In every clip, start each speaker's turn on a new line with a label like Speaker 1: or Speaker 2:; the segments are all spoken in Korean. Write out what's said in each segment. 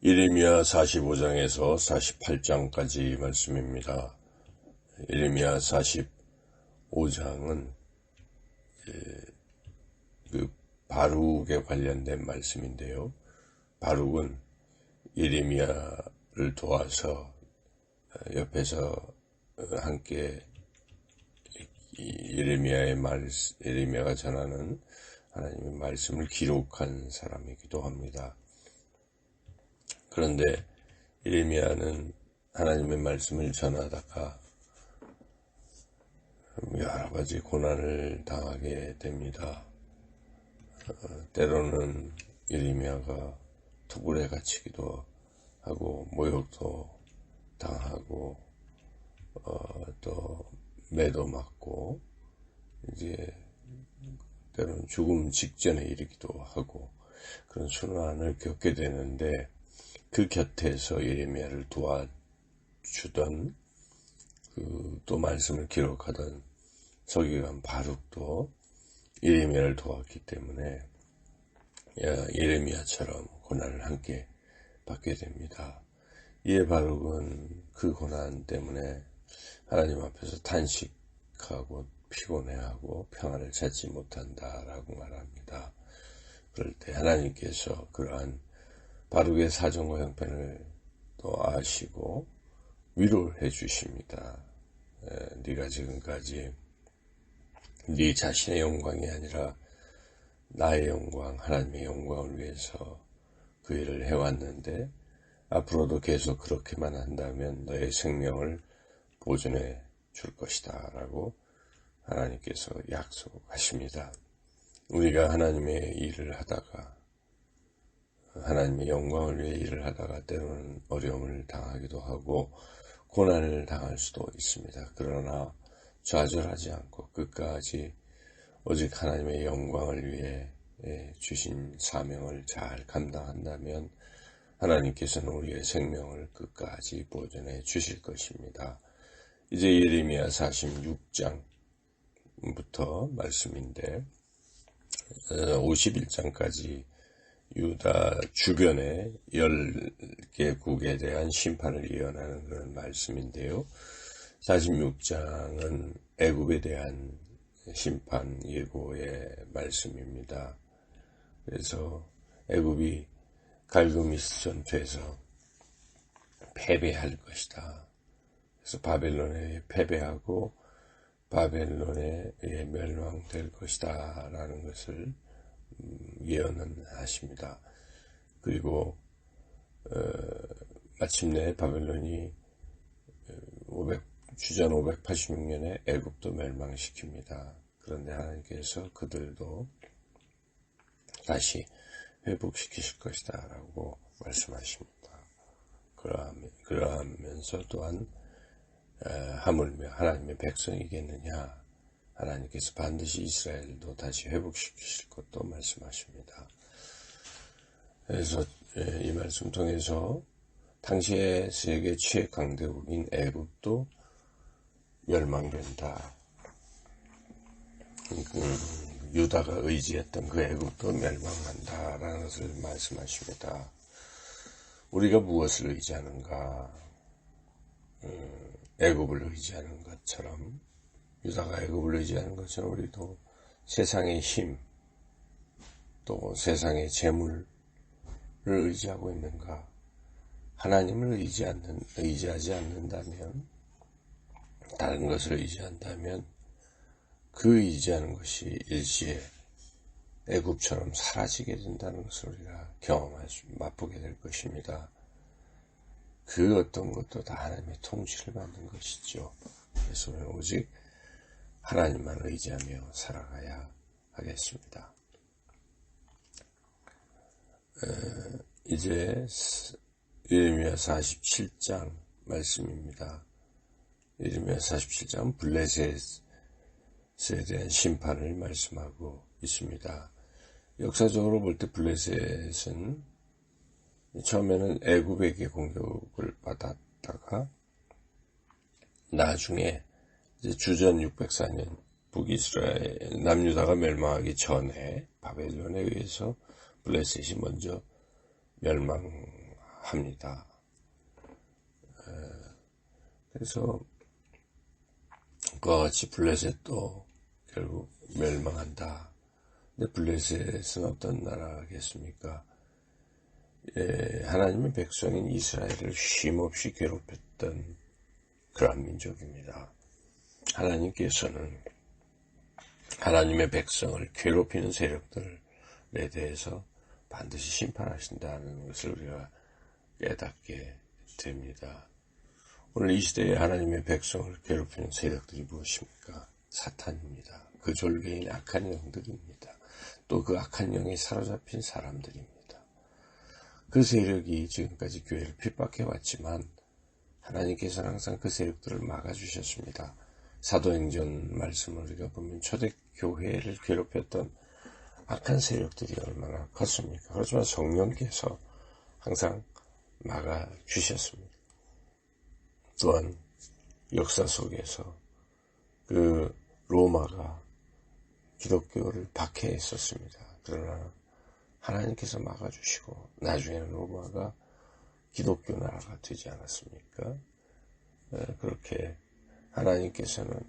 Speaker 1: 예레미야 45장에서 48장까지 말씀입니다. 예레미야 45장은 바룩에 관련된 말씀인데요. 바룩은 예레미야를 도와서 옆에서 함께 예레미야가 전하는 하나님의 말씀을 기록한 사람이기도 합니다. 그런데 예레미야는 하나님의 말씀을 전하다가 여러 가지 고난을 당하게 됩니다. 때로는 예레미야가 토굴에 갇히기도 하고 모욕도 당하고 또 매도 맞고 이제 때로는 죽음 직전에 이르기도 하고 그런 순환을 겪게 되는데 그 곁에서 예레미야를 도와주던 또 말씀을 기록하던 서기관 바룩도 예레미야를 도왔기 때문에 예레미야처럼 고난을 함께 받게 됩니다. 이에 바룩은 그 고난 때문에 하나님 앞에서 탄식하고 피곤해하고 평안을 찾지 못한다라고 말합니다. 그럴 때 하나님께서 그러한 바룩의 사정과 형편을 또 아시고 위로를 해주십니다. 네가 지금까지 네 자신의 영광이 아니라 나의 영광, 하나님의 영광을 위해서 그 일을 해왔는데 앞으로도 계속 그렇게만 한다면 너의 생명을 보존해 줄 것이다 라고 하나님께서 약속하십니다. 우리가 하나님의 일을 하다가 하나님의 영광을 위해 일을 하다가 때로는 어려움을 당하기도 하고 고난을 당할 수도 있습니다. 그러나 좌절하지 않고 끝까지 오직 하나님의 영광을 위해 주신 사명을 잘 감당한다면 하나님께서는 우리의 생명을 끝까지 보존해 주실 것입니다. 이제 예레미야 46장부터 말씀인데 51장까지 유다 주변의 10개국에 대한 심판을 예언하는 그런 말씀인데요. 46장은 애굽에 대한 심판 예고의 말씀입니다. 그래서 애굽이 갈그미스 전투에서 패배할 것이다. 그래서 바벨론에 패배하고 바벨론에 멸망될 것이다 라는 것을 예언은 하십니다. 그리고 마침내 바벨론이 주전 586년에 애굽도 멸망시킵니다. 그런데 하나님께서 그들도 다시 회복시키실 것이다 라고 말씀하십니다. 그러하면서 또한 하물며 하나님의 백성이겠느냐, 하나님께서 반드시 이스라엘도 다시 회복시키실 것도 말씀하십니다. 그래서 이 말씀 통해서 당시의 세계 최강대국인 애굽도 멸망된다. 유다가 의지했던 그 애굽도 멸망한다라는 것을 말씀하십니다. 우리가 무엇을 의지하는가? 애굽을 의지하는 것처럼, 유다가 애굽을 의지하는 것처럼 우리도 세상의 힘, 또 세상의 재물을 의지하고 있는가? 하나님을 의지하지 않는다면, 다른 것을 의지한다면 그 의지하는 것이 일시에 애굽처럼 사라지게 된다는 것을 우리가 맛보게 될 것입니다. 그 어떤 것도 다 하나님의 통치를 받는 것이죠. 그래서 우리는 오직 하나님만 의지하며 살아가야 하겠습니다. 이제 예레미야 47장 말씀입니다. 예레미야 47장 블레셋에 대한 심판을 말씀하고 있습니다. 역사적으로 볼 때 블레셋은 처음에는 애굽에게 공격을 받았다가 나중에 이제 주전 604년 북이스라엘 남유다가 멸망하기 전에 바벨론에 의해서 블레셋이 먼저 멸망하게 합니다. 그래서 그와 같이 블레셋도 결국 멸망한다. 근데 블레셋은 어떤 나라겠습니까? 하나님의 백성인 이스라엘을 쉼없이 괴롭혔던 그러한 민족입니다. 하나님께서는 하나님의 백성을 괴롭히는 세력들에 대해서 반드시 심판하신다는 것을 우리가 깨닫게 됩니다. 오늘 이 시대에 하나님의 백성을 괴롭히는 세력들이 무엇입니까? 사탄입니다. 그 졸개인 악한 영들입니다. 또 그 악한 영에 사로잡힌 사람들입니다. 그 세력이 지금까지 교회를 핍박해왔지만 하나님께서는 항상 그 세력들을 막아주셨습니다. 사도행전 말씀을 우리가 보면 초대교회를 괴롭혔던 악한 세력들이 얼마나 컸습니까? 그렇지만 성령께서 항상 막아주셨습니다. 또한 역사 속에서 그 로마가 기독교를 박해했었습니다. 그러나 하나님께서 막아주시고 나중에는 로마가 기독교 나라가 되지 않았습니까? 그렇게 하나님께서는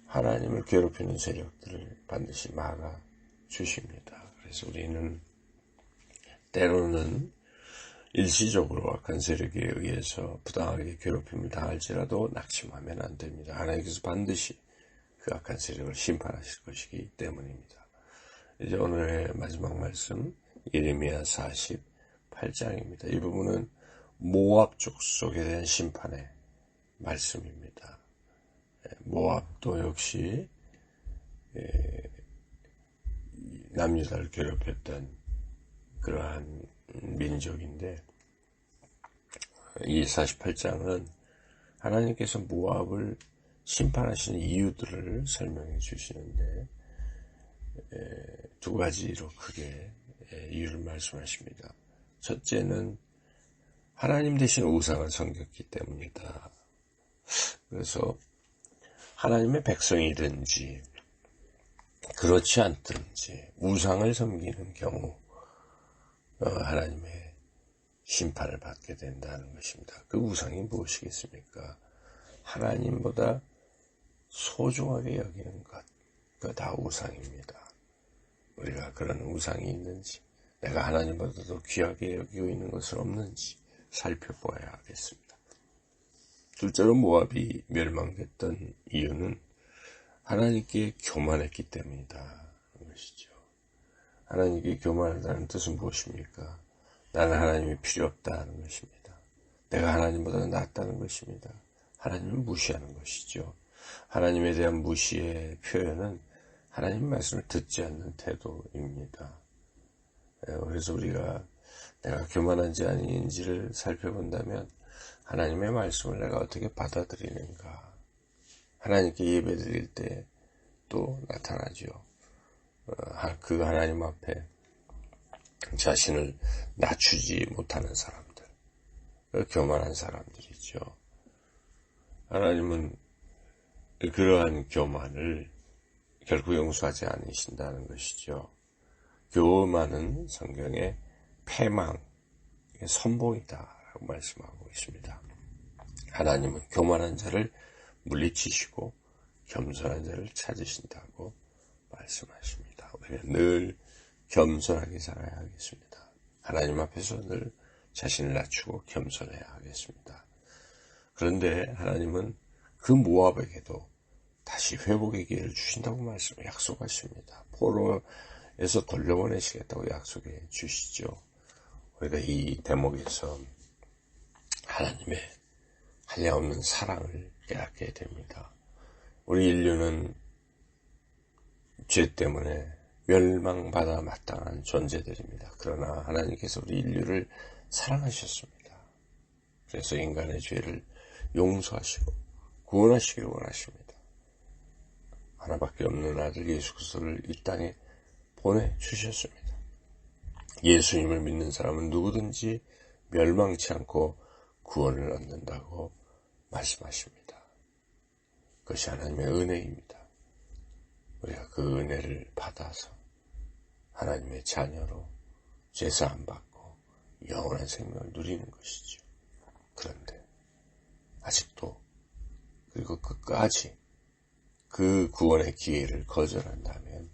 Speaker 1: 하나님을 괴롭히는 세력들을 반드시 막아주십니다. 그래서 우리는 때로는 일시적으로 악한 세력에 의해서 부당하게 괴롭힘을 당할지라도 낙심하면 안 됩니다. 하나님께서 반드시 그 악한 세력을 심판하실 것이기 때문입니다. 이제 오늘의 마지막 말씀 예레미야 48장입니다. 이 부분은 모압 족속에 대한 심판의 말씀입니다. 모압도 역시 남유다를 괴롭혔던 그러한 민족인데 이 48장은 하나님께서 모압을 심판하시는 이유들을 설명해 주시는데 두 가지로 크게 이유를 말씀하십니다. 첫째는 하나님 대신 우상을 섬겼기 때문이다. 그래서 하나님의 백성이든지 그렇지 않든지 우상을 섬기는 경우 하나님의 심판을 받게 된다는 것입니다. 그 우상이 무엇이겠습니까? 하나님보다 소중하게 여기는 것, 그거 다 우상입니다. 우리가 그런 우상이 있는지, 내가 하나님보다 더 귀하게 여기고 있는 것은 없는지 살펴보아야 하겠습니다. 둘째로 모압이 멸망됐던 이유는 하나님께 교만했기 때문이다. 것이죠. 하나님께 교만하다는 뜻은 무엇입니까? 나는 하나님이 필요 없다는 것입니다. 내가 하나님보다 낫다는 것입니다. 하나님을 무시하는 것이죠. 하나님에 대한 무시의 표현은 하나님 말씀을 듣지 않는 태도입니다. 그래서 우리가 내가 교만한지 아닌지를 살펴본다면 하나님의 말씀을 내가 어떻게 받아들이는가, 하나님께 예배드릴 때 또 나타나죠. 그 하나님 앞에 자신을 낮추지 못하는 사람들, 교만한 사람들이죠. 하나님은 그러한 교만을 결코 용서하지 않으신다는 것이죠. 교만은 성경의 패망의 선봉이다라고 말씀하고 있습니다. 하나님은 교만한 자를 물리치시고 겸손한 자를 찾으신다고 말씀하십니다. 우리가 늘 겸손하게 살아야 하겠습니다. 하나님 앞에서 늘 자신을 낮추고 겸손해야 하겠습니다. 그런데 하나님은 그 모압에게도 다시 회복의 기회를 주신다고 약속하십니다. 포로에서 돌려보내시겠다고 약속해 주시죠. 우리가 이 대목에서 하나님의 한량없는 사랑을 깨닫게 됩니다. 우리 인류는 죄 때문에 멸망받아 마땅한 존재들입니다. 그러나 하나님께서 우리 인류를 사랑하셨습니다. 그래서 인간의 죄를 용서하시고 구원하시기를 원하십니다. 하나밖에 없는 아들 예수 그리스도를 이 땅에 보내주셨습니다. 예수님을 믿는 사람은 누구든지 멸망치 않고 구원을 얻는다고 말씀하십니다. 그것이 하나님의 은혜입니다. 우리가 그 은혜를 받아서 하나님의 자녀로 죄사함 받고 영원한 생명을 누리는 것이죠. 그런데 아직도 그리고 끝까지 그 구원의 기회를 거절한다면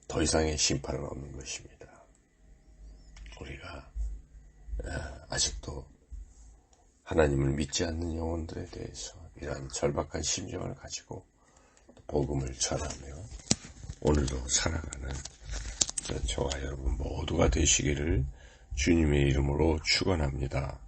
Speaker 1: 더 이상의 심판은 없는 것입니다. 우리가 아직도 하나님을 믿지 않는 영혼들에 대해서 이러한 절박한 심정을 가지고 복음을 전하며 오늘도 살아가는 저와 여러분 모두가 되시기를 주님의 이름으로 축원합니다.